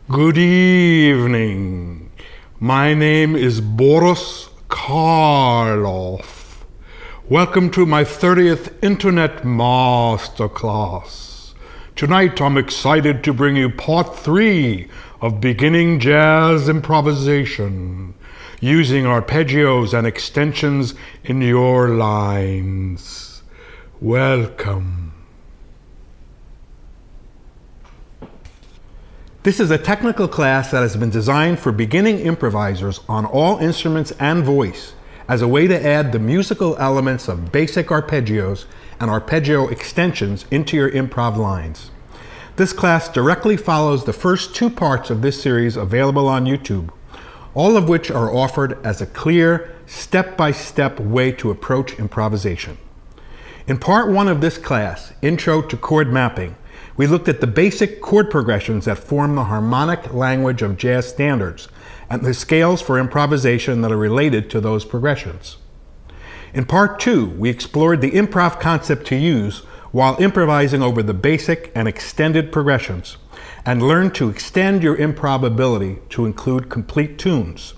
Good evening. My name is Boris Karloff. Welcome to my 30th Internet Masterclass. Tonight I'm excited to bring you part 3 of beginning jazz improvisation, using arpeggios and extensions in your lines. Welcome. This is a technical class that has been designed for beginning improvisers on all instruments and voice as a way to add the musical elements of basic arpeggios and arpeggio extensions into your improv lines. This class directly follows the first 2 parts of this series available on YouTube, all of which are offered as a clear, step-by-step way to approach improvisation. In part 1 of this class, Intro to Chord Mapping, we looked at the basic chord progressions that form the harmonic language of jazz standards and the scales for improvisation that are related to those progressions. In part 2, we explored the improv concept to use while improvising over the basic and extended progressions and learned to extend your improv ability to include complete tunes.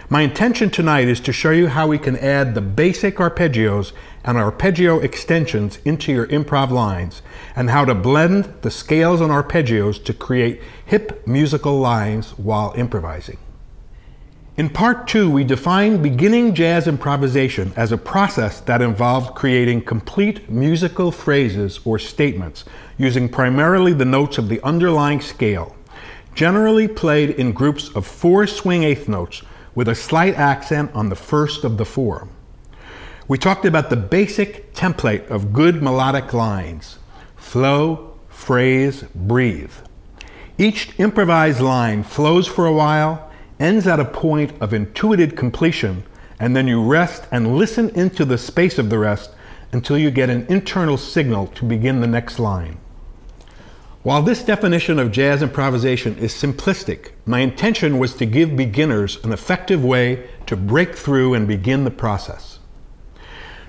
My intention tonight is to show you how we can add the basic arpeggios and arpeggio extensions into your improv lines, and how to blend the scales and arpeggios to create hip musical lines while improvising. In part 2, we defined beginning jazz improvisation as a process that involved creating complete musical phrases or statements using primarily the notes of the underlying scale, generally played in groups of 4 swing eighth notes with a slight accent on the first of the 4. We talked about the basic template of good melodic lines: flow, phrase, breathe. Each improvised line flows for a while, ends at a point of intuitive completion, and then you rest and listen into the space of the rest until you get an internal signal to begin the next line. While this definition of jazz improvisation is simplistic, my intention was to give beginners an effective way to break through and begin the process.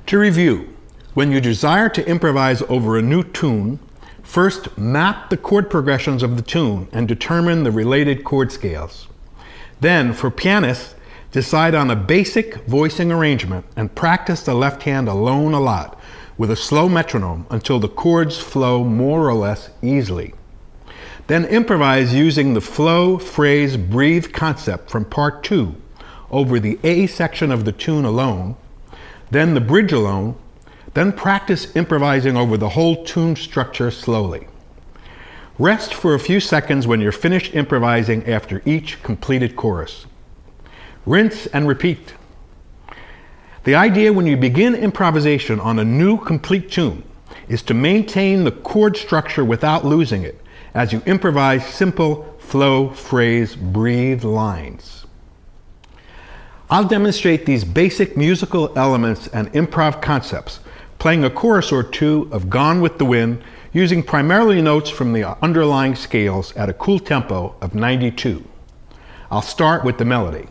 To review, when you desire to improvise over a new tune, first map the chord progressions of the tune and determine the related chord scales. Then, for pianists, decide on a basic voicing arrangement and practice the left hand alone a lot, with a slow metronome until the chords flow more or less easily. Then improvise using the flow, phrase, breathe concept from part 2 over the A section of the tune alone, then the bridge alone, then practice improvising over the whole tune structure slowly. Rest for a few seconds when you're finished improvising after each completed chorus. Rinse and repeat. The idea when you begin improvisation on a new complete tune is to maintain the chord structure without losing it as you improvise simple flow, phrase, breathe lines. I'll demonstrate these basic musical elements and improv concepts, playing a chorus or 2 of Gone with the Wind, using primarily notes from the underlying scales at a cool tempo of 92. I'll start with the melody.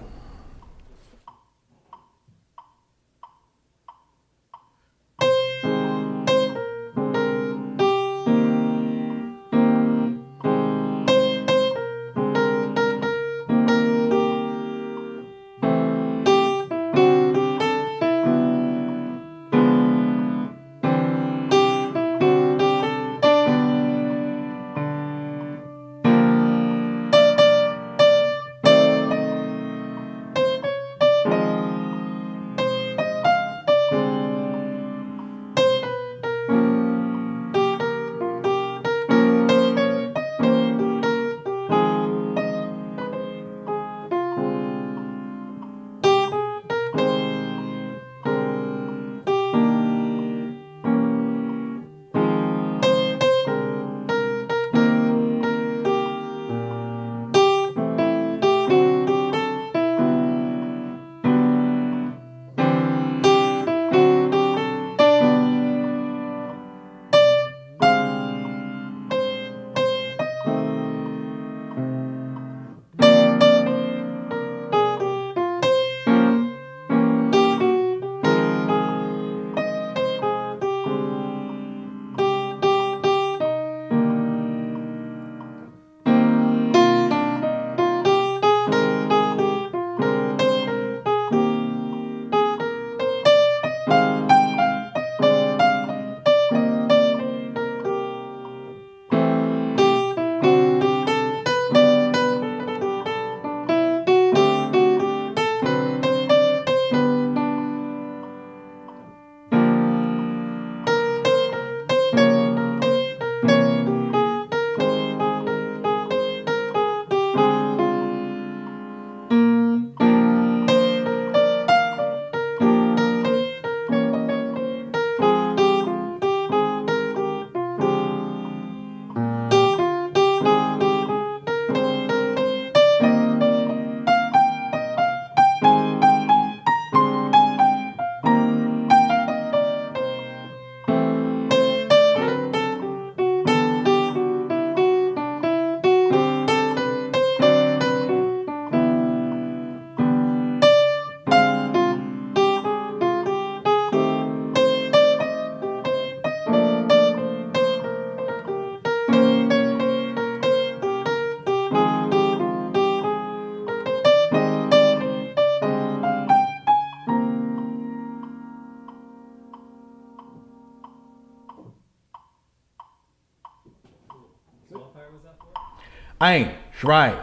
1, 2, 3,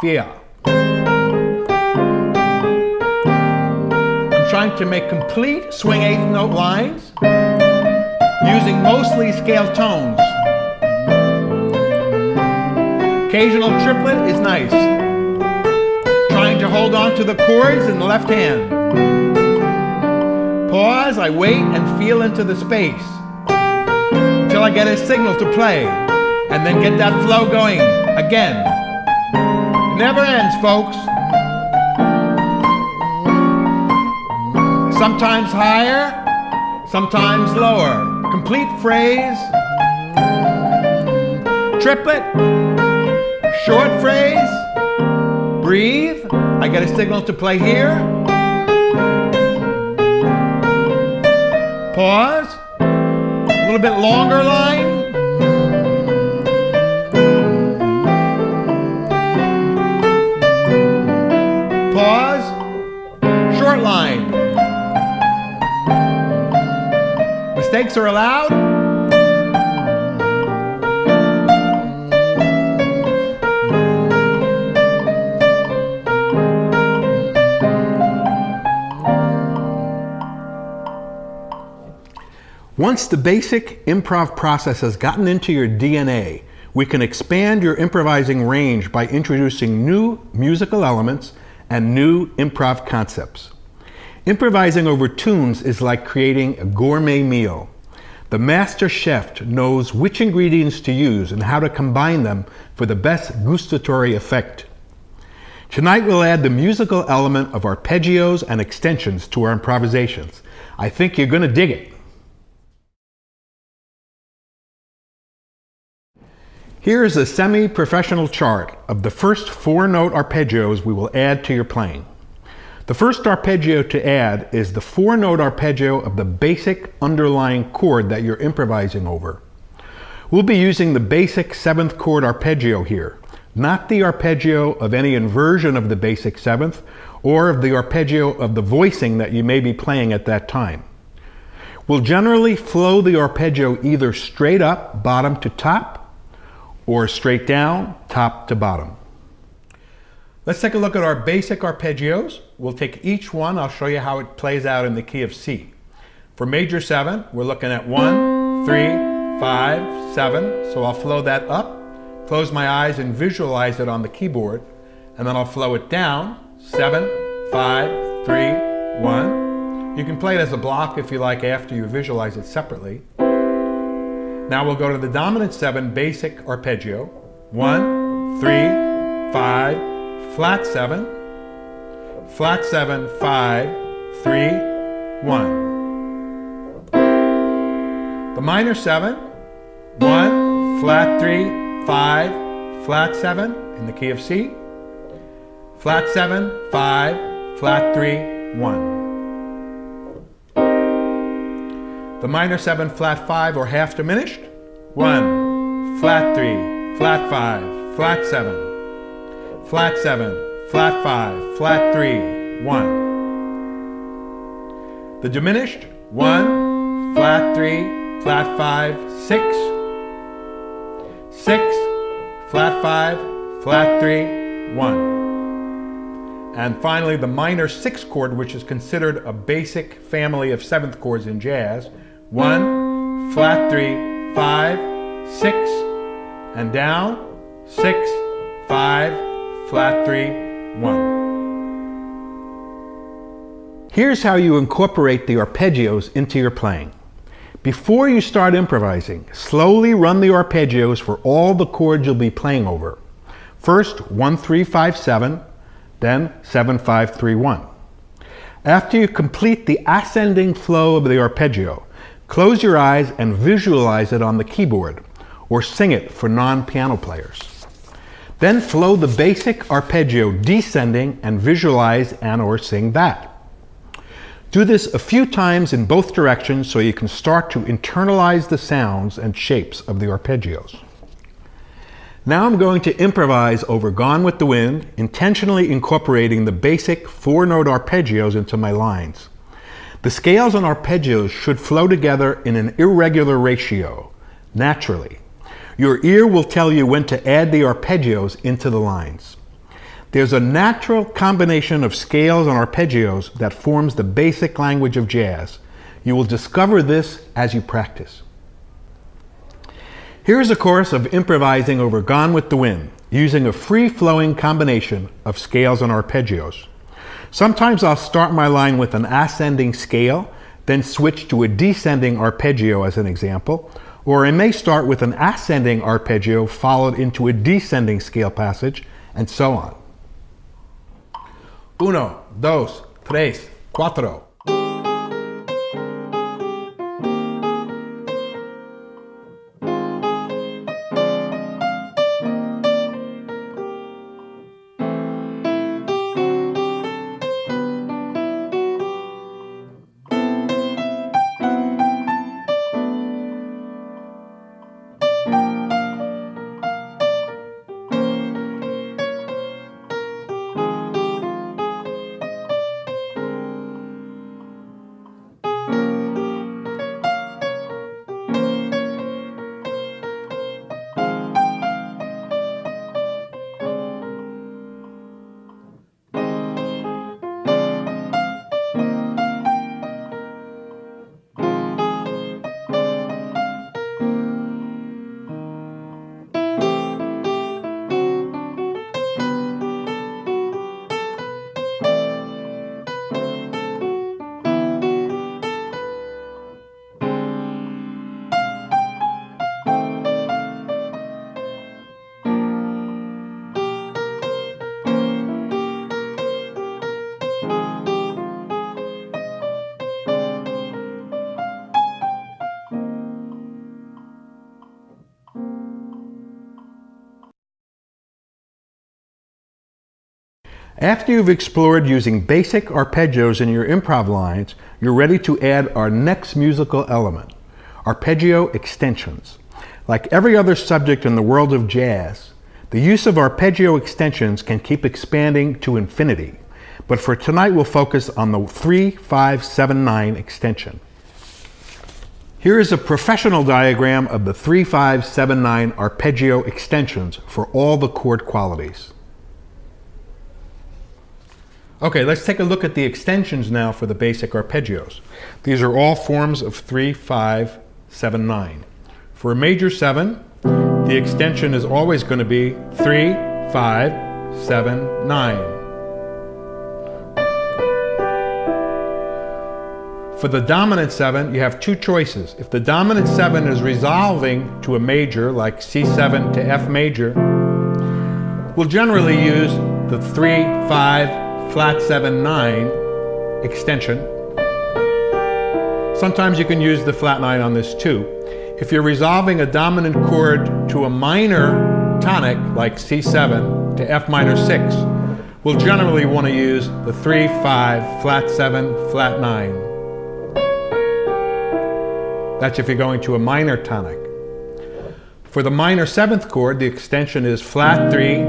4. I'm trying to make complete swing eighth note lines using mostly scaled tones. Occasional triplet is nice. Trying to hold on to the chords in the left hand. Pause, I wait and feel into the space until I get a signal to play, and then get that flow going again. It never ends, folks. Sometimes higher, sometimes lower. Complete phrase, triplet, short phrase, breathe. I get a signal to play here. Pause. A little bit longer line. Pause. Short line. Mistakes are allowed. Once the basic improv process has gotten into your DNA, we can expand your improvising range by introducing new musical elements and new improv concepts. Improvising over tunes is like creating a gourmet meal. The master chef knows which ingredients to use and how to combine them for the best gustatory effect. Tonight we'll add the musical element of arpeggios and extensions to our improvisations. I think you're going to dig it. Here is a semi-professional chart of the first 4-note arpeggios we will add to your playing. The first arpeggio to add is the 4-note arpeggio of the basic underlying chord that you're improvising over. We'll be using the basic 7th chord arpeggio here, not the arpeggio of any inversion of the basic 7th or of the arpeggio of the voicing that you may be playing at that time. We'll generally flow the arpeggio either straight up, bottom to top, or straight down, top to bottom. Let's take a look at our basic arpeggios. We'll take each one. I'll show you how it plays out in the key of C. For major 7, we're looking at 1, 3, 5, 7. So I'll flow that up, close my eyes and visualize it on the keyboard, and then I'll flow it down, 7, 5, 3, 1. You can play it as a block if you like after you visualize it separately. Now we'll go to the dominant 7 basic arpeggio. 1, 3, 5, flat 7, 5, 3, 1. The minor 7, 1, flat 3, 5, flat 7 in the key of C, flat 7, 5, flat 3, 1. The minor 7, flat 5 or half diminished. 1, flat 3, flat 5, flat 7, flat 7, flat 5, flat 3, 1. The diminished 1, flat 3, flat 5, 6, 6, flat 5, flat 3, 1. And finally the minor 6 chord, which is considered a basic family of 7th chords in jazz. 1, flat 3, 5, 6, and down, 6, 5, flat 3, 1. Here's how you incorporate the arpeggios into your playing. Before you start improvising, slowly run the arpeggios for all the chords you'll be playing over. First 1, 3, 5, 7, then 7, 5, 3, 1. After you complete the ascending flow of the arpeggio, close your eyes and visualize it on the keyboard, or sing it for non-piano players. Then flow the basic arpeggio descending and visualize and/or sing that. Do this a few times in both directions so you can start to internalize the sounds and shapes of the arpeggios. Now I'm going to improvise over Gone with the Wind, intentionally incorporating the basic 4-note arpeggios into my lines. The scales and arpeggios should flow together in an irregular ratio, naturally. Your ear will tell you when to add the arpeggios into the lines. There's a natural combination of scales and arpeggios that forms the basic language of jazz. You will discover this as you practice. Here's a course of improvising over Gone with the Wind, using a free-flowing combination of scales and arpeggios. Sometimes I'll start my line with an ascending scale, then switch to a descending arpeggio as an example, or I may start with an ascending arpeggio followed into a descending scale passage, and so on. 1, 2, 3, 4. After you've explored using basic arpeggios in your improv lines, you're ready to add our next musical element, arpeggio extensions. Like every other subject in the world of jazz, the use of arpeggio extensions can keep expanding to infinity. But for tonight, we'll focus on the 3-5-7-9 extension. Here is a professional diagram of the 3-5-7-9 arpeggio extensions for all the chord qualities. Okay, let's take a look at the extensions now for the basic arpeggios. These are all forms of 3-5-7-9. For a major 7, the extension is always going to be 3-5-7-9. For the dominant 7, you have two choices. If the dominant 7 is resolving to a major, like C7 to F major, we'll generally use the 3-5-flat-7-9 extension. Sometimes you can use the flat 9 on this too. If you're resolving a dominant chord to a minor tonic, like C7 to F minor 6, we'll generally want to use the 3-5-flat-7-flat-9. That's if you're going to a minor tonic. For the minor 7th chord, the extension is flat 3,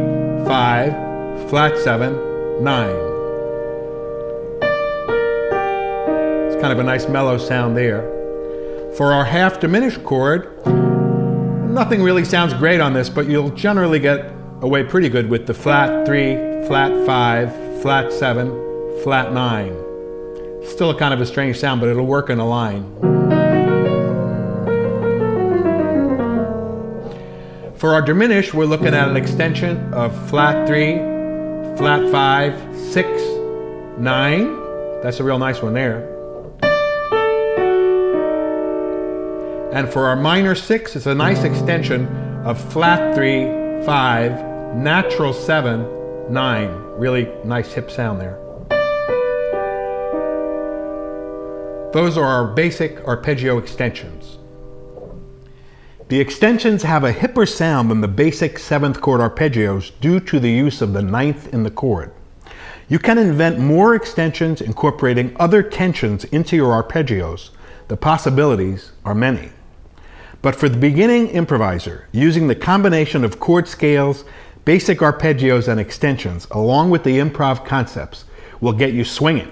5, flat 7, 9. It's kind of a nice mellow sound there. For our half diminished chord, nothing really sounds great on this, but you'll generally get away pretty good with the flat 3, flat 5, flat 7, flat 9. Still a kind of a strange sound, but it'll work in a line. For our diminished, we're looking at an extension of flat 3, flat 5, 6, 9. That's a real nice one there. And for our minor 6, it's a nice extension of flat 3, 5, natural 7, 9. Really nice hip sound there. Those are our basic arpeggio extensions. The extensions have a hipper sound than the basic 7th chord arpeggios due to the use of the 9th in the chord. You can invent more extensions incorporating other tensions into your arpeggios. The possibilities are many. But for the beginning improviser, using the combination of chord scales, basic arpeggios, and extensions, along with the improv concepts, will get you swinging.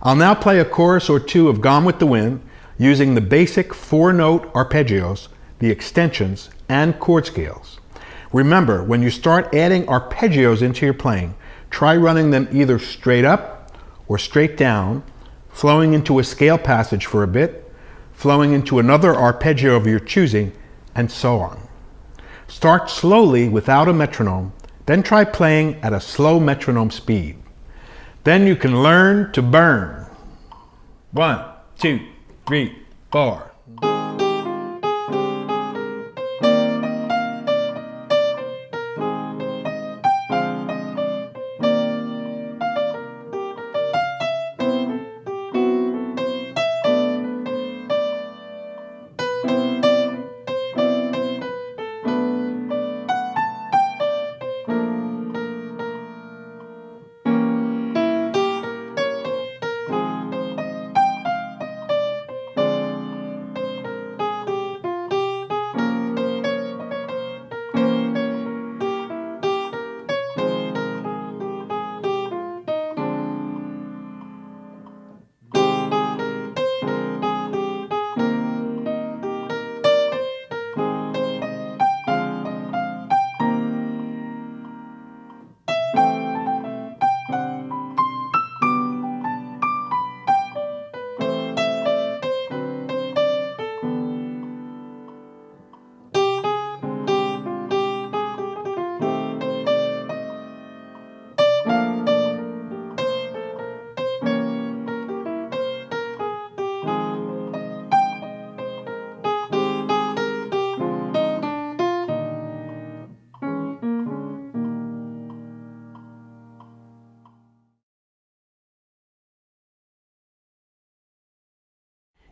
I'll now play a chorus or two of Gone with the Wind, using the basic 4-note arpeggios, the extensions, and chord scales. Remember, when you start adding arpeggios into your playing, try running them either straight up or straight down, flowing into a scale passage for a bit, flowing into another arpeggio of your choosing, and so on. Start slowly without a metronome, then try playing at a slow metronome speed. Then you can learn to burn. 1, 2, 3, 4.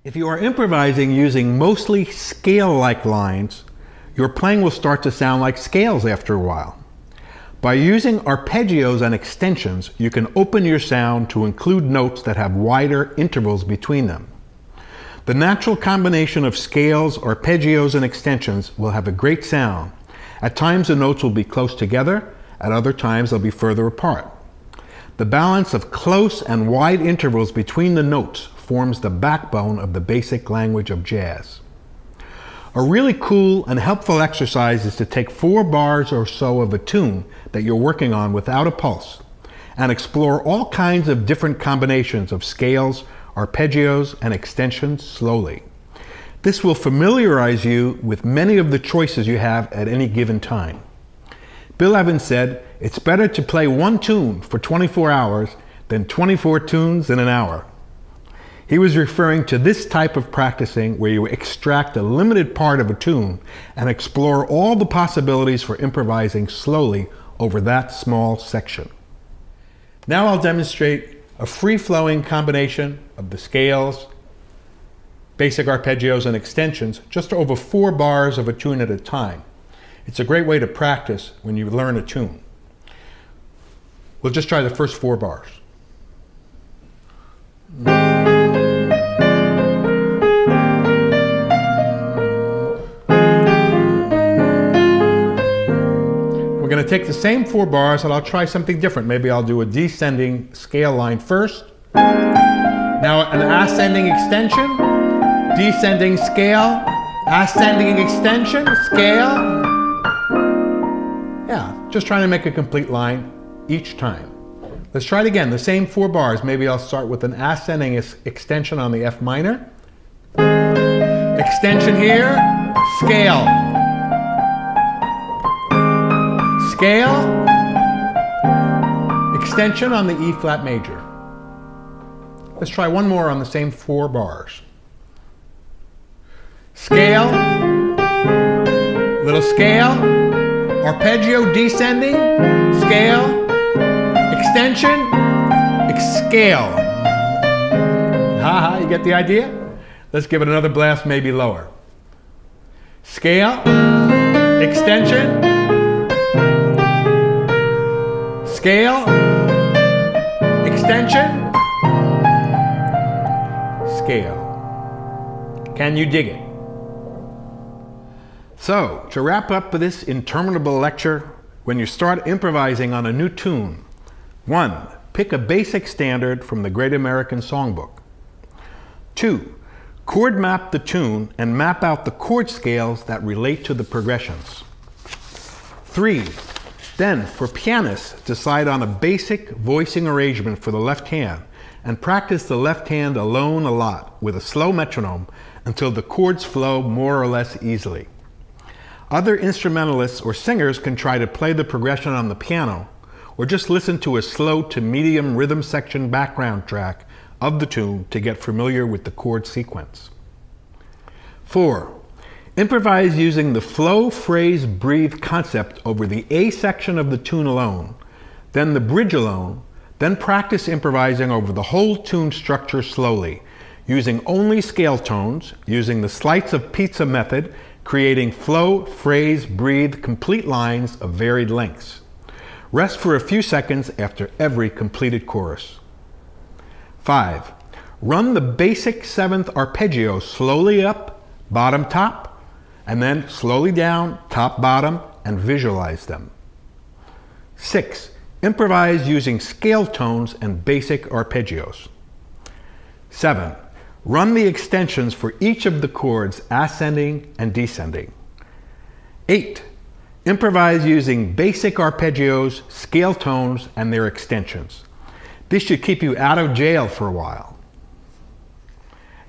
If you are improvising using mostly scale-like lines, your playing will start to sound like scales after a while. By using arpeggios and extensions, you can open your sound to include notes that have wider intervals between them. The natural combination of scales, arpeggios, and extensions will have a great sound. At times the notes will be close together, at other times they'll be further apart. The balance of close and wide intervals between the notes forms the backbone of the basic language of jazz. A really cool and helpful exercise is to take 4 bars or so of a tune that you're working on without a pulse and explore all kinds of different combinations of scales, arpeggios, and extensions slowly. This will familiarize you with many of the choices you have at any given time. Bill Evans said, "It's better to play one tune for 24 hours than 24 tunes in an hour." He was referring to this type of practicing where you extract a limited part of a tune and explore all the possibilities for improvising slowly over that small section. Now I'll demonstrate a free-flowing combination of the scales, basic arpeggios, and extensions just over 4 bars of a tune at a time. It's a great way to practice when you learn a tune. We'll just try the first 4 bars. We're going to take the same 4 bars and I'll try something different. Maybe I'll do a descending scale line first. Now an ascending extension, descending scale, ascending extension, scale. Yeah, just trying to make a complete line each time. Let's try it again, the same 4 bars. Maybe I'll start with an ascending extension on the F minor. Extension here, scale. Scale, extension on the E flat major. Let's try one more on the same 4 bars. Scale, little scale, arpeggio descending, scale, extension, scale. Haha, you get the idea? Let's give it another blast, maybe lower. Scale, extension, scale, extension, scale. Can you dig it? So, to wrap up this interminable lecture, when you start improvising on a new tune, 1. Pick a basic standard from the Great American Songbook. 2. Chord map the tune and map out the chord scales that relate to the progressions. 3. Then, for pianists, decide on a basic voicing arrangement for the left hand and practice the left hand alone a lot with a slow metronome until the chords flow more or less easily. Other instrumentalists or singers can try to play the progression on the piano or just listen to a slow to medium rhythm section background track of the tune to get familiar with the chord sequence. 4. Improvise using the flow, phrase, breathe concept over the A section of the tune alone, then the bridge alone, then practice improvising over the whole tune structure slowly, using only scale tones, using the slices of pizza method, creating flow, phrase, breathe, complete lines of varied lengths. Rest for a few seconds after every completed chorus. 5. Run the basic 7th arpeggio slowly up, bottom, top, and then slowly down, top, bottom, and visualize them. 6. Improvise using scale tones and basic arpeggios. 7. Run the extensions for each of the chords ascending and descending. 8. Improvise using basic arpeggios, scale tones, and their extensions. This should keep you out of jail for a while.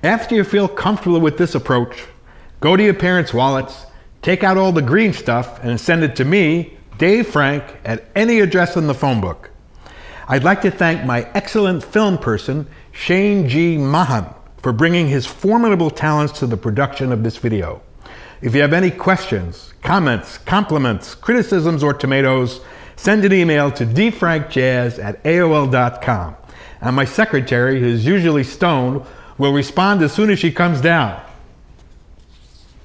After you feel comfortable with this approach, go to your parents' wallets, take out all the green stuff, and send it to me, Dave Frank, at any address in the phone book. I'd like to thank my excellent film person, Shane G. Mahan, for bringing his formidable talents to the production of this video. If you have any questions, comments, compliments, criticisms, or tomatoes, send an email to dfrankjazz@aol.com. And my secretary, who's usually stoned, will respond as soon as she comes down.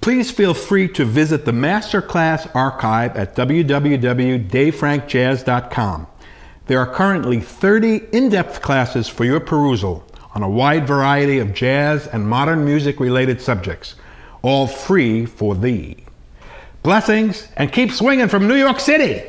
Please feel free to visit the Masterclass archive at www.davefrankjazz.com. There are currently 30 in-depth classes for your perusal on a wide variety of jazz and modern music-related subjects, all free for thee. Blessings, and keep swinging from New York City!